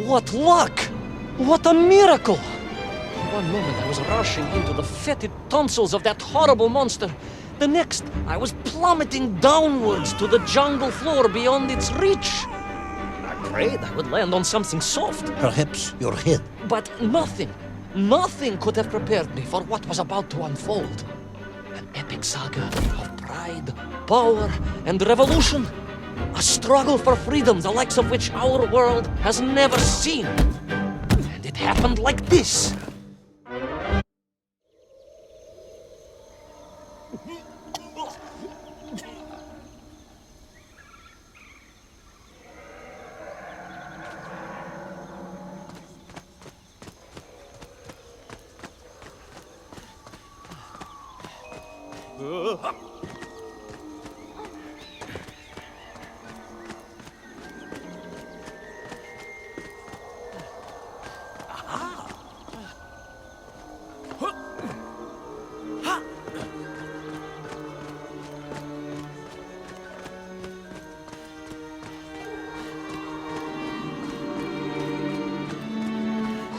What luck! What a miracle! One moment I was rushing into the fetid tonsils of that horrible monster. The next, I was plummeting downwards to the jungle floor beyond its reach. I prayed I would land on something soft. Perhaps your head. But nothing could have prepared me for what was about to unfold. An epic saga of pride, power, and revolution. A struggle for freedom the likes of which our world has never seen. And it happened like this.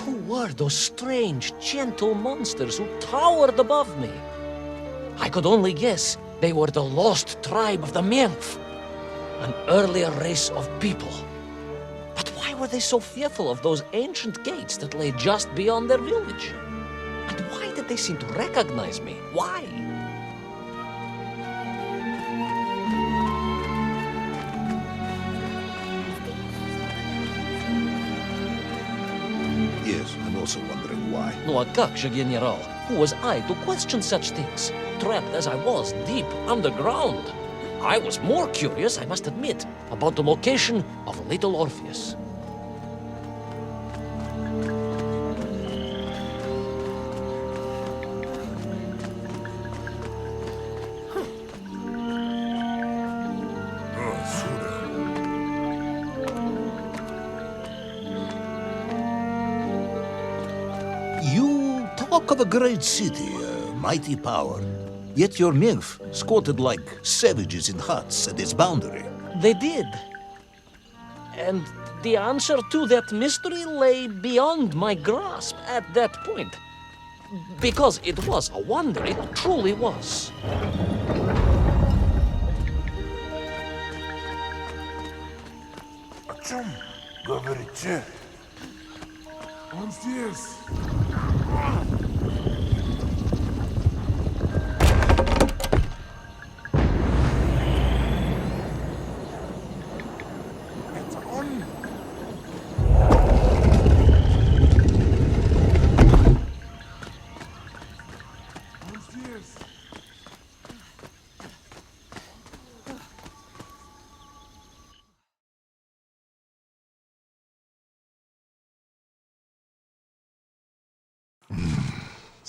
Who were those strange, gentle monsters who towered above me? I could only guess they were the lost tribe of the Menf, an earlier race of people. But why were they so fearful of those ancient gates that lay just beyond their village? And why did they seem to recognize me? Why? Yes, I'm also wondering why. No, a как же, General? Who was I to question such things? Trapped as I was deep underground. I was more curious, I must admit, about the location of Little Orpheus. You talk of a great city, a mighty power. Yet your nymph squatted like savages in huts at its boundary. They did. And the answer to that mystery lay beyond my grasp at that point. Because it was a wonder, it truly was. О чем говорите? Он здесь. Это он? Он здесь.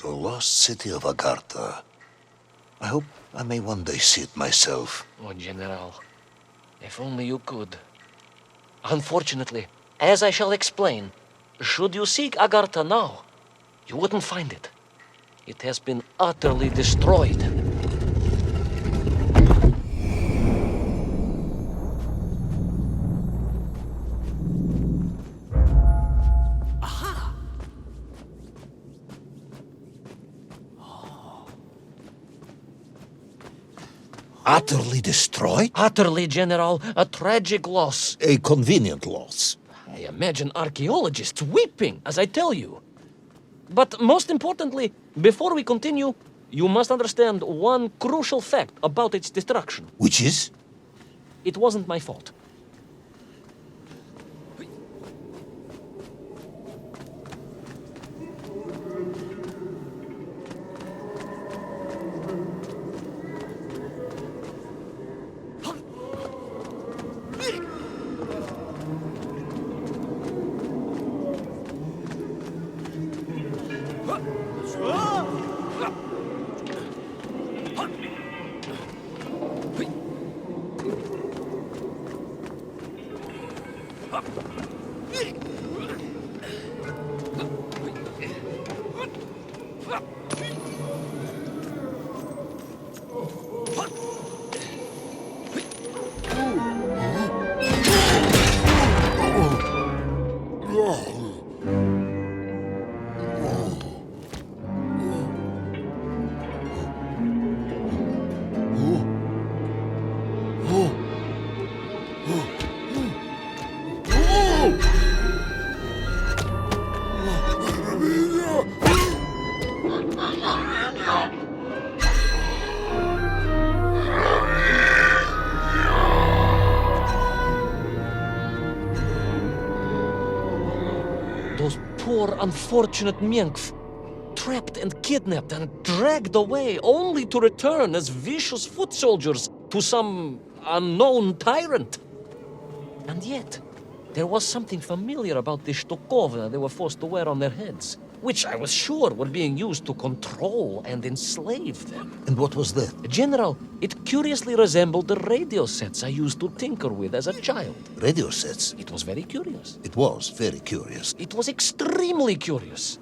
The lost city of Agartha. I hope I may one day see it myself. Oh, General, if only you could. Unfortunately, as I shall explain, should you seek Agartha now, you wouldn't find it. It has been utterly destroyed. Utterly destroyed? Utterly, General, a tragic loss. A convenient loss. I imagine archaeologists weeping as I tell you. But most importantly, before we continue, you must understand one crucial fact about its destruction. Which is? It wasn't my fault. those poor, unfortunate Menkf, trapped and kidnapped and dragged away, only to return as vicious foot soldiers to some unknown tyrant. And yet, there was something familiar about the shtukovna they were forced to wear on their heads, which I was sure were being used to control and enslave them. And what was that? General, it curiously resembled the radio sets I used to tinker with as a child. Radio sets. It was very curious. It was very curious. It was extremely curious.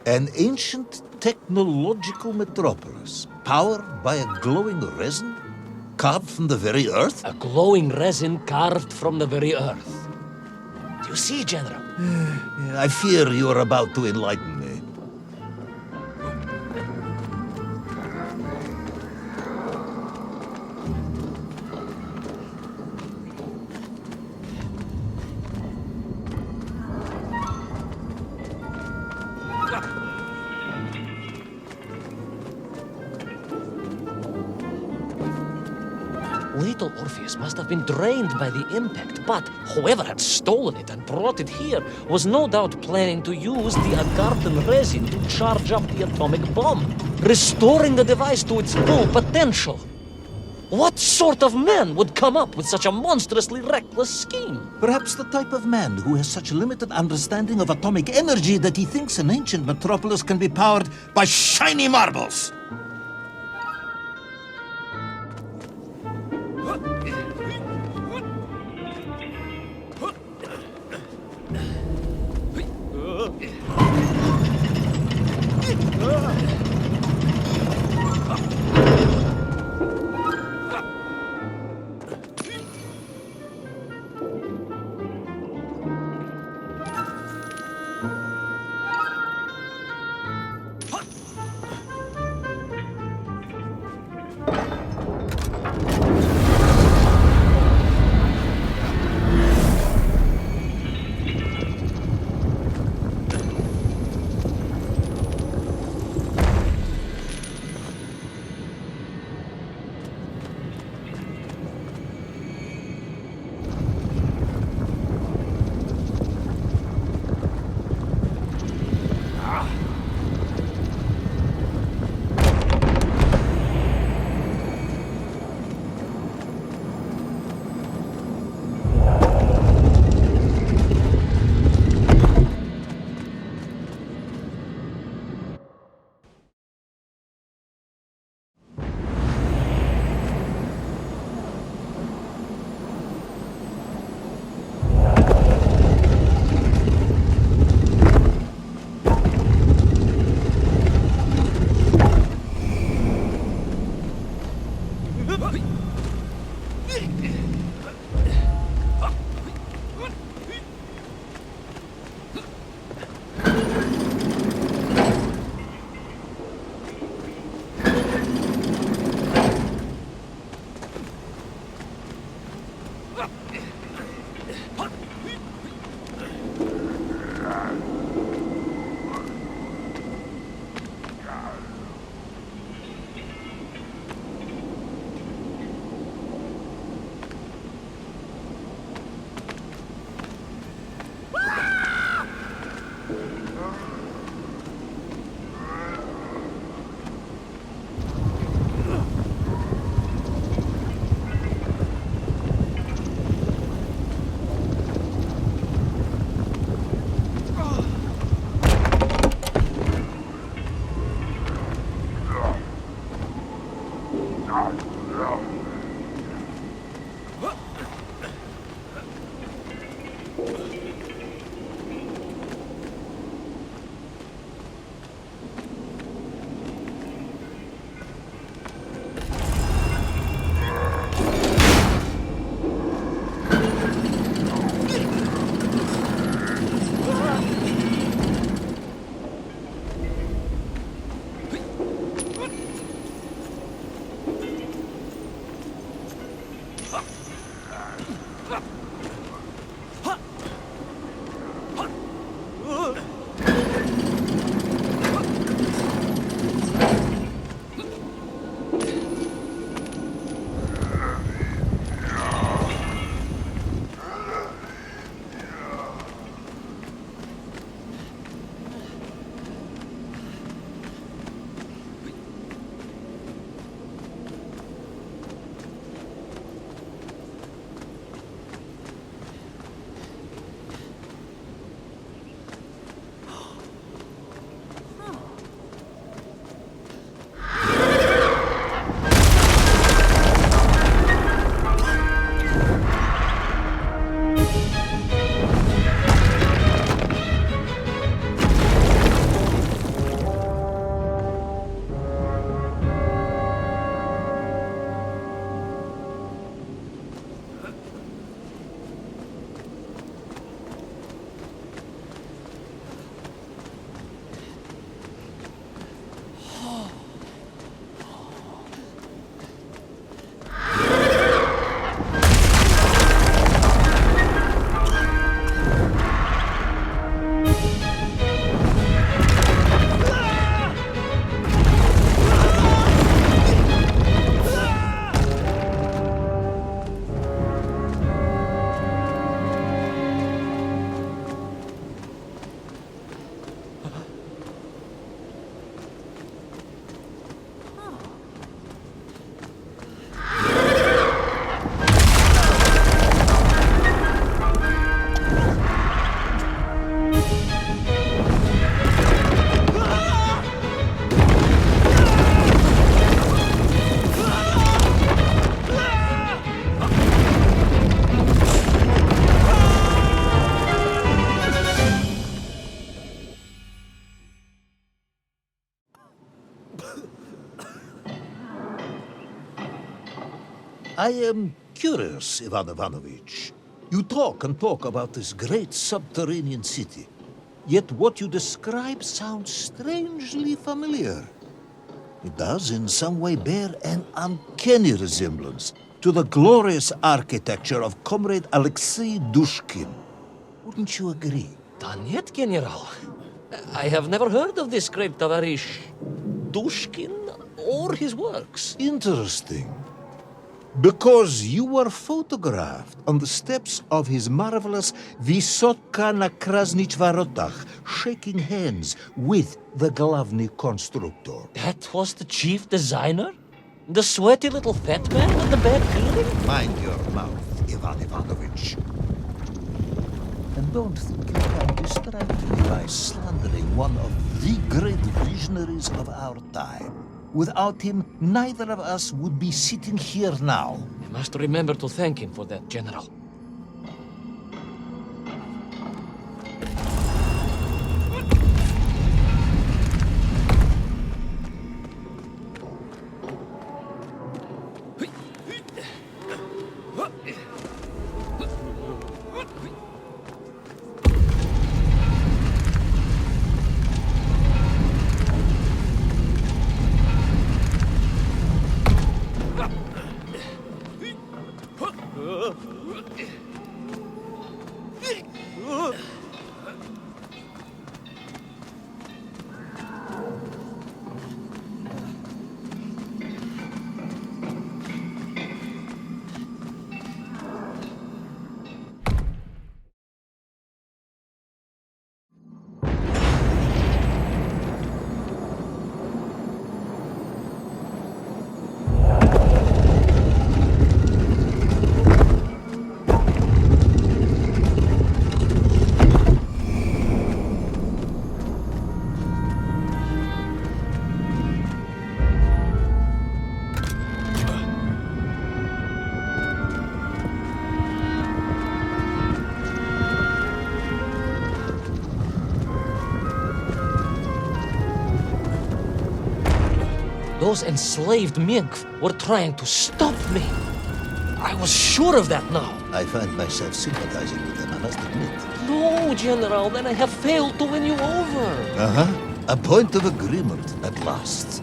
An ancient technological metropolis, powered by a glowing resin, carved from the very earth? A glowing resin carved from the very earth. Do you see, General? I fear you are about to enlighten me. Little Orpheus must have been drained by the impact, but whoever had stolen it and brought it here was no doubt planning to use the Agarthan resin to charge up the atomic bomb, restoring the device to its full potential. What sort of man would come up with such a monstrously reckless scheme? Perhaps the type of man who has such limited understanding of atomic energy that he thinks an ancient metropolis can be powered by shiny marbles. I am curious, Ivan Ivanovich. You talk and talk about this great subterranean city. Yet what you describe sounds strangely familiar. It does in some way bear an uncanny resemblance to the glorious architecture of Comrade Alexei Dushkin. Wouldn't you agree? Нет, General. I have never heard of this great Tavarish Dushkin or his works. Interesting. Because you were photographed on the steps of his marvelous Vysotka na Krasnich Varotach, shaking hands with the Glavny Constructor. That was the chief designer? The sweaty little fat man with the bad feeling? Mind your mouth, Ivan Ivanovich. And don't think you can distract me by slandering one of the great visionaries of our time. Without him, neither of us would be sitting here now. I must remember to thank him for that, General. those enslaved Mink were trying to stop me. I was sure of that now. I find myself sympathizing with them, I must admit. No, General, then I have failed to win you over. Uh-huh. A point of agreement at last.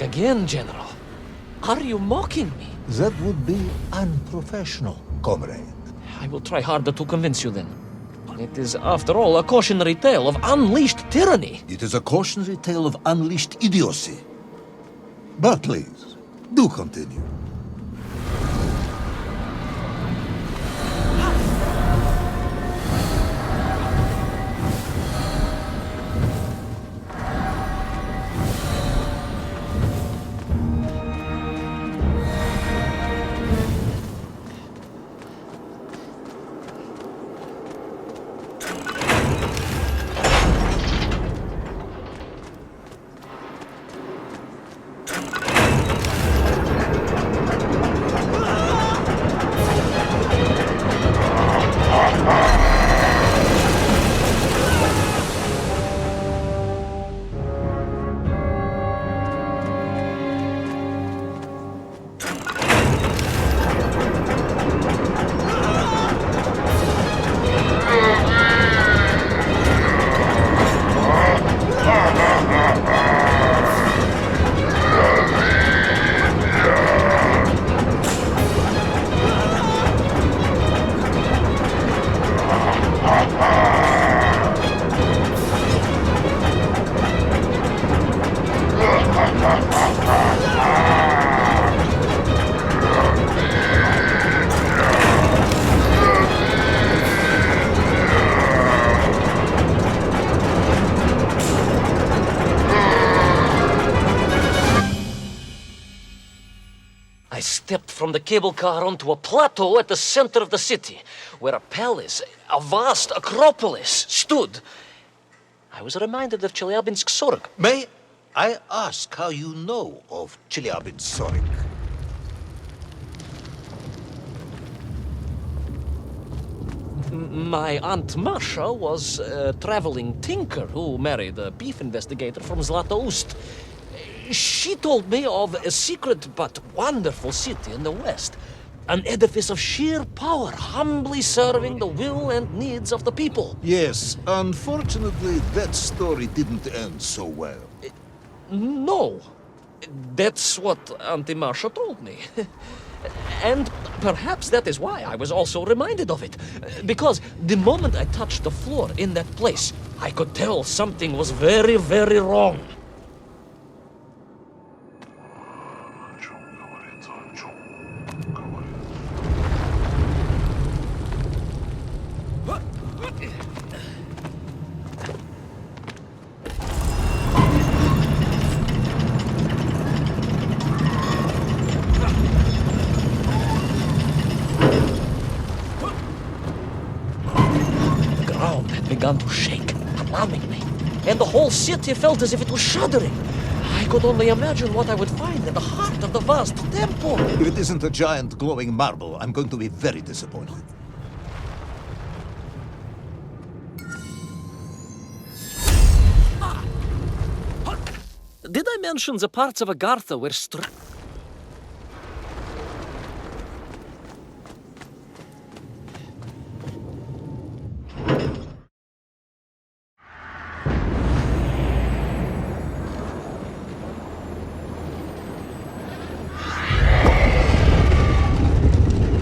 Again, General. Are you mocking me? That would be unprofessional, comrade. I will try harder to convince you then. It is, after all, a cautionary tale of unleashed tyranny. It is a cautionary tale of unleashed idiocy. But please, do continue. I stepped from the cable car onto a plateau at the center of the city, where a palace, a vast acropolis, stood. I was reminded of Chelyabinsk Sorok. May I ask how you know of Chelyabinsk? My Aunt Masha was a traveling tinker who married a beef investigator from Zlatoust. She told me of a secret but wonderful city in the west. An edifice of sheer power, humbly serving the will and needs of the people. Yes, unfortunately, that story didn't end so well. No. That's what Auntie Marcia told me. And perhaps that is why I was also reminded of it. Because the moment I touched the floor in that place, I could tell something was very, very wrong. The ground had begun to shake. overwhelming me, and the whole city felt as if it was shuddering. I could only imagine what I would find in the heart of the vast temple. If it isn't a giant glowing marble, I'm going to be very disappointed. Did I mention the parts of Agartha were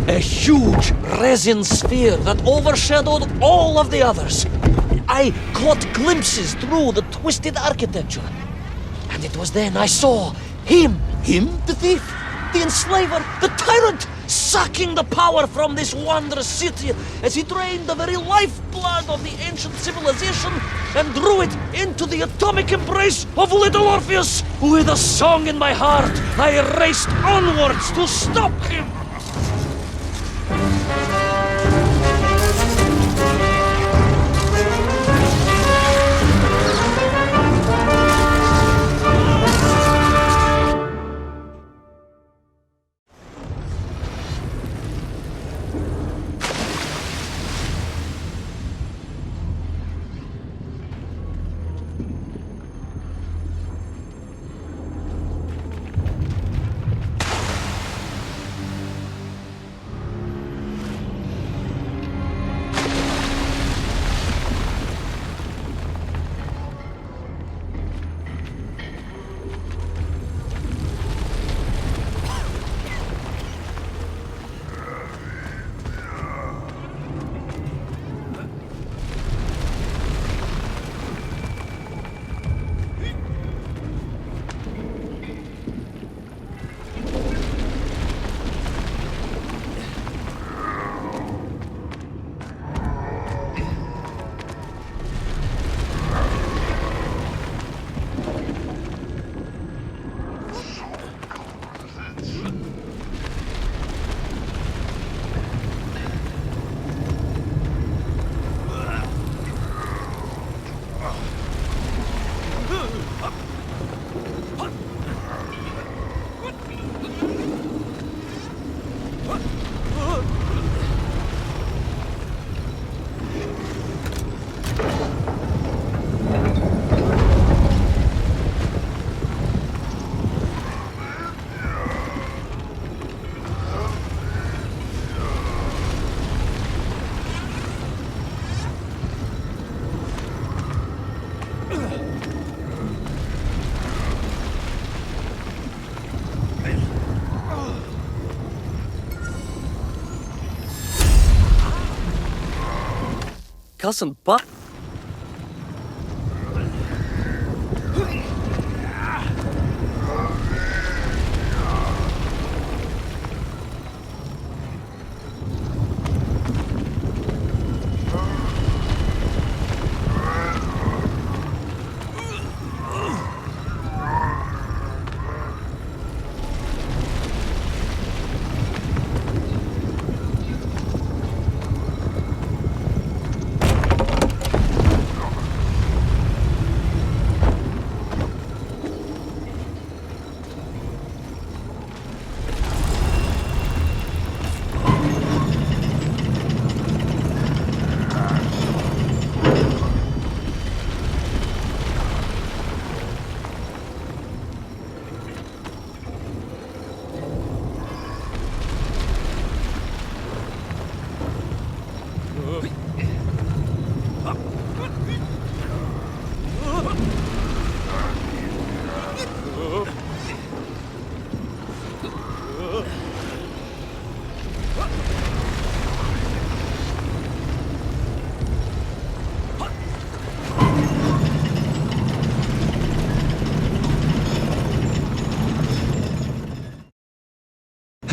a huge resin sphere that overshadowed all of the others. I caught glimpses through the twisted architecture. And it was then I saw him, the thief, the enslaver, the tyrant, sucking the power from this wondrous city as he drained the very lifeblood of the ancient civilization and drew it into the atomic embrace of little Orpheus. With a song in my heart, I raced onwards to stop him. Cousin Buck.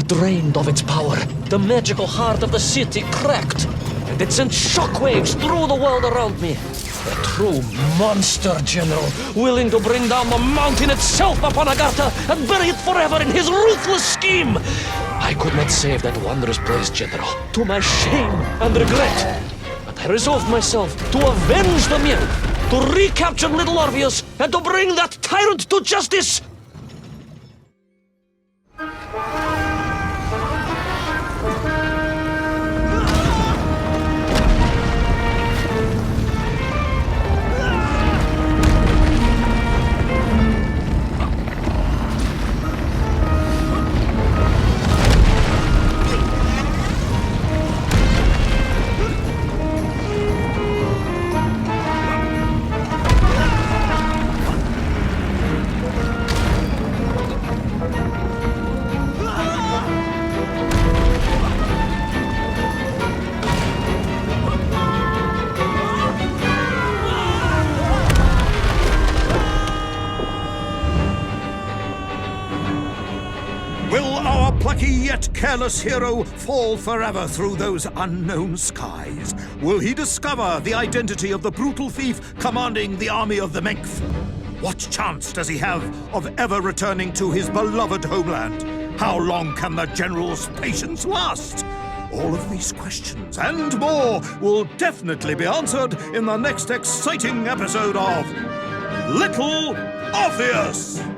Drained of its power, the magical heart of the city cracked, and it sent shockwaves through the world around me. A true monster general, willing to bring down the mountain itself upon Agartha and bury it forever in his ruthless scheme. I could not save that wondrous place, General, to my shame and regret. But I resolved myself to avenge the myth. to recapture Little Orpheus and to bring that tyrant to justice! Will our plucky yet careless hero fall forever through those unknown skies? Will he discover the identity of the brutal thief commanding the army of the Menk? What chance does he have of ever returning to his beloved homeland? How long can the general's patience last? All of these questions and more will definitely be answered in the next exciting episode of Little Orpheus!